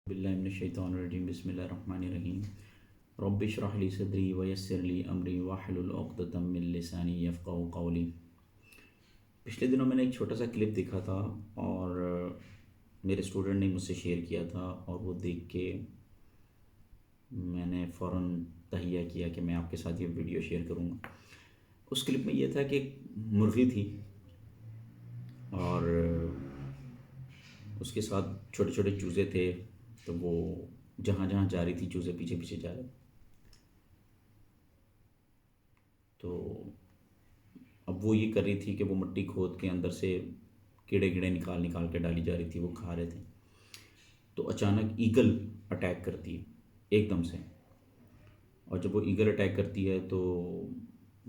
باللہ من الشیطان الرجیم بسم اللہ الرحمن الرحیم رب اشرح لی صدری ویسر لی امری واحلل عقدۃ من لسانی یفقہوا قولی۔ پچھلے دنوں میں نے ایک چھوٹا سا کلپ دیکھا تھا اور میرے اسٹوڈنٹ نے مجھ سے شیئر کیا تھا، اور وہ دیکھ کے میں نے فوراً تہیہ کیا کہ میں آپ کے ساتھ یہ ویڈیو شیئر کروں گا۔ اس کلپ میں یہ تھا کہ ایک مرغی تھی اور اس کے ساتھ چھوٹے چھوٹے چوزے تھے، تو وہ جہاں جہاں جا رہی تھی چوزے پیچھے پیچھے جا رہے۔ تو اب وہ یہ کر رہی تھی کہ وہ مٹی کھود کے اندر سے کیڑے کیڑے نکال نکال کے ڈالی جا رہی تھی، وہ کھا رہے تھے۔ تو اچانک ایگل اٹیک کرتی ہے ایک دم سے، اور جب وہ ایگل اٹیک کرتی ہے تو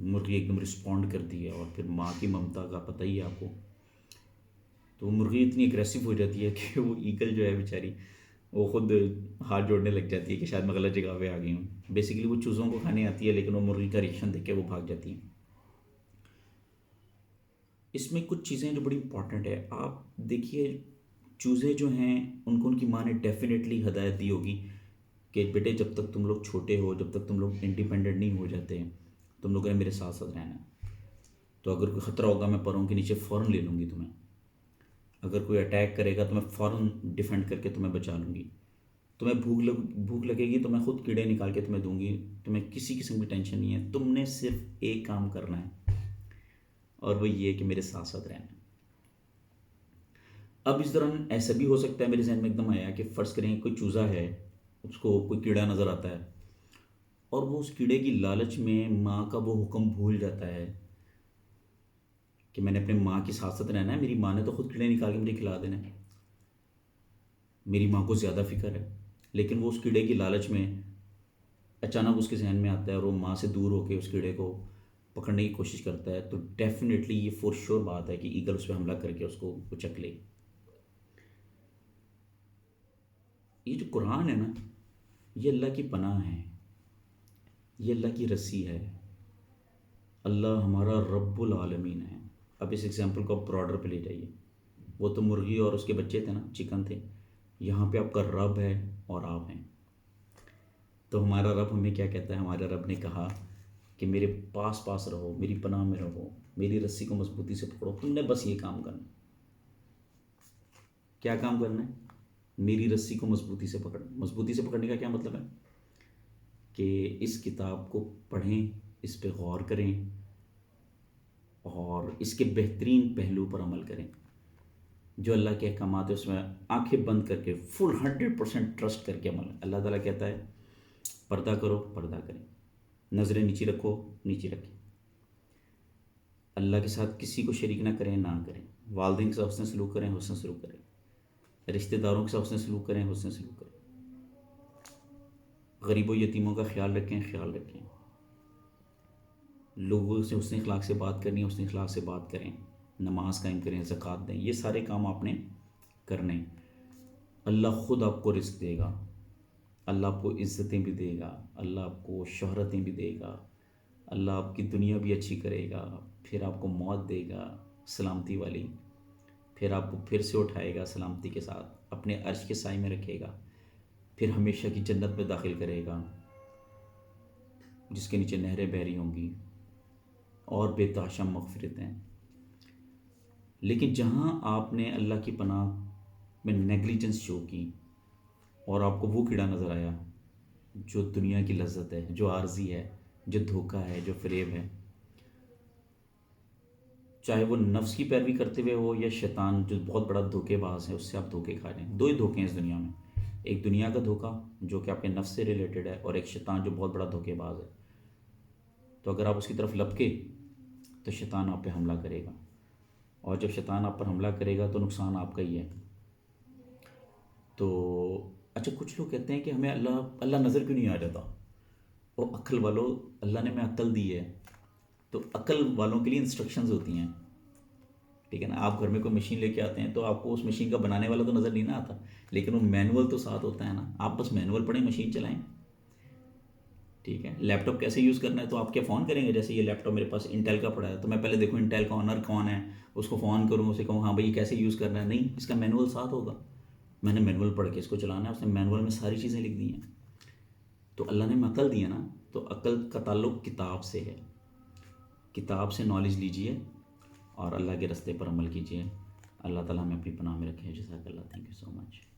مرغی ایک دم رسپونڈ کرتی ہے، اور پھر ماں کی ممتا کا پتہ ہی ہے آپ کو۔ تو وہ مرغی اتنی اگریسو ہو جاتی ہے کہ وہ ایگل جو ہے بیچاری وہ خود ہاتھ جوڑنے لگ جاتی ہے کہ شاید میں غلط جگہ پہ آ گئی ہوں۔ بیسیکلی وہ چوزوں کو کھانے آتی ہے، لیکن وہ مرغی کا ریئیکشن دیکھ کے وہ بھاگ جاتی ہیں۔ اس میں کچھ چیزیں جو بڑی امپورٹنٹ ہے، آپ دیکھیے چوزے جو ہیں ان کو ان کی ماں نے ڈیفینیٹلی ہدایت دی ہوگی کہ بیٹے جب تک تم لوگ چھوٹے ہو، جب تک تم لوگ انڈیپینڈنٹ نہیں ہو جاتے، تم لوگوں نے میرے ساتھ ساتھ رہنا ہے۔ تو اگر کوئی خطرہ ہوگا میں پروں کے نیچے فوراً لے لوں گی تمہیں، اگر کوئی اٹیک کرے گا تو میں فوراً ڈیفینڈ کر کے تمہیں بچا لوں گی، تمہیں بھوک لگے گی تو میں خود کیڑے نکال کے تمہیں دوں گی، تمہیں کسی قسم کی ٹینشن نہیں ہے، تم نے صرف ایک کام کرنا ہے اور وہ یہ کہ میرے ساتھ ساتھ رہنا ہے۔ اب اس دوران ایسا بھی ہو سکتا ہے، میرے ذہن میں ایک دم آیا کہ فرض کریں کوئی چوزا ہے، اس کو کوئی کیڑا نظر آتا ہے اور وہ اس کیڑے کی لالچ میں ماں کا وہ حکم بھول جاتا ہے کہ میں نے اپنے ماں کے ساتھ ساتھ رہنا ہے، میری ماں نے تو خود کیڑے نکال کے مجھے کھلا دینا ہے، میری ماں کو زیادہ فکر ہے۔ لیکن وہ اس کیڑے کی لالچ میں اچانک اس کے ذہن میں آتا ہے اور وہ ماں سے دور ہو کے اس کیڑے کو پکڑنے کی کوشش کرتا ہے، تو ڈیفینیٹلی یہ فور شور بات ہے کہ ایگل اس پہ حملہ کر کے اس کو اچک لے۔ یہ جو قرآن ہے نا، یہ اللہ کی پناہ ہے، یہ اللہ کی رسی ہے، اللہ ہمارا رب العالمین ہے۔ اب اس ایگزامپل کو آپ براڈر پہ لے جائیے، وہ تو مرغی اور اس کے بچے تھے نا، چکن تھے، یہاں پہ آپ کا رب ہے اور آپ ہیں۔ تو ہمارا رب ہمیں کیا کہتا ہے؟ ہمارے رب نے کہا کہ میرے پاس پاس رہو، میری پناہ میں رہو، میری رسی کو مضبوطی سے پکڑو، تم نے بس یہ کام کرنا ہے۔ کیا کام کرنا ہے؟ میری رسی کو مضبوطی سے پکڑنا۔ مضبوطی سے پکڑنے کا کیا مطلب ہے؟ کہ اس کتاب کو پڑھیں، اس پہ غور کریں اور اس کے بہترین پہلو پر عمل کریں۔ جو اللہ کے احکامات ہے اس میں آنکھیں بند کر کے فل 100% ٹرسٹ کر کے عمل۔ اللہ تعالیٰ کہتا ہے پردہ کرو، پردہ کریں، نظریں نیچی رکھو، نیچی رکھیں، اللہ کے ساتھ کسی کو شریک نہ کریں، نہ کریں، والدین کے ساتھ حسن سلوک کریں، حسن سلوک کریں، رشتہ داروں کے ساتھ حسن سلوک کریں، حسن سلوک کریں، غریب و یتیموں کا خیال رکھیں، خیال رکھیں، لوگوں سے حسن اخلاق سے بات کرنی ہے، حسن اخلاق سے بات کریں، نماز قائم کریں، زکوٰۃ دیں، یہ سارے کام آپ نے کرنے ہیں۔ اللہ خود آپ کو رزق دے گا، اللہ آپ کو عزتیں بھی دے گا، اللہ آپ کو شہرتیں بھی دے گا، اللہ آپ کی دنیا بھی اچھی کرے گا، پھر آپ کو موت دے گا سلامتی والی، پھر آپ کو پھر سے اٹھائے گا سلامتی کے ساتھ، اپنے عرش کے سائے میں رکھے گا، پھر ہمیشہ کی جنت میں داخل کرے گا جس کے نیچے نہریں بہہ رہی ہوں گی اور بے تحاشا مغفرتیں۔ لیکن جہاں آپ نے اللہ کی پناہ میں نیگلیجنس شو کی اور آپ کو وہ کیڑا نظر آیا جو دنیا کی لذت ہے، جو عارضی ہے، جو دھوکہ ہے، جو فریب ہے، چاہے وہ نفس کی پیروی کرتے ہوئے ہو یا شیطان جو بہت بڑا دھوکے باز ہے، اس سے آپ دھوکے کھا رہے ہیں۔ دو ہی دھوکے ہیں اس دنیا میں، ایک دنیا کا دھوکہ جو کہ آپ کے نفس سے ریلیٹڈ ہے، اور ایک شیطان جو بہت بڑا دھوکے باز ہے۔ تو اگر آپ اس کی طرف لپکے تو شیطان آپ پہ حملہ کرے گا، اور جب شیطان آپ پر حملہ کرے گا تو نقصان آپ کا ہی ہے۔ تو اچھا، کچھ لوگ کہتے ہیں کہ ہمیں اللہ نظر کیوں نہیں آ جاتا؟ اور عقل والوں، اللہ نے ہمیں عقل دی ہے، تو عقل والوں کے لیے انسٹرکشنز ہوتی ہیں، ٹھیک ہے نا؟ آپ گھر میں کوئی مشین لے کے آتے ہیں تو آپ کو اس مشین کا بنانے والا تو نظر نہیں نہ آتا، لیکن وہ مینول تو ساتھ ہوتا ہے نا، آپ بس مینول پڑھیں، مشین چلائیں، ٹھیک ہے؟ لیپ ٹاپ کیسے یوز کرنا ہے تو آپ کیا فون کریں گے؟ جیسے یہ لیپ ٹاپ میرے پاس انٹیل کا پڑا ہے تو میں پہلے دیکھوں انٹیل کا آنر کون ہے، اس کو فون کروں، اسے کہوں ہاں بھائی کیسے یوز کرنا ہے؟ نہیں، اس کا مینول ساتھ ہوگا، میں نے مینول پڑھ کے اس کو چلانا ہے، اس نے مینول میں ساری چیزیں لکھ دی ہیں. تو اللہ نے ہمیں عقل دی ہے نا، تو عقل کا تعلق کتاب سے ہے. کتاب سے نالج لیجئے اور اللہ کے رستے پر عمل کیجئے. اللہ تعالیٰ ہمیں اپنی پناہ میں رکھے. جزاک اللہ. Thank you so much.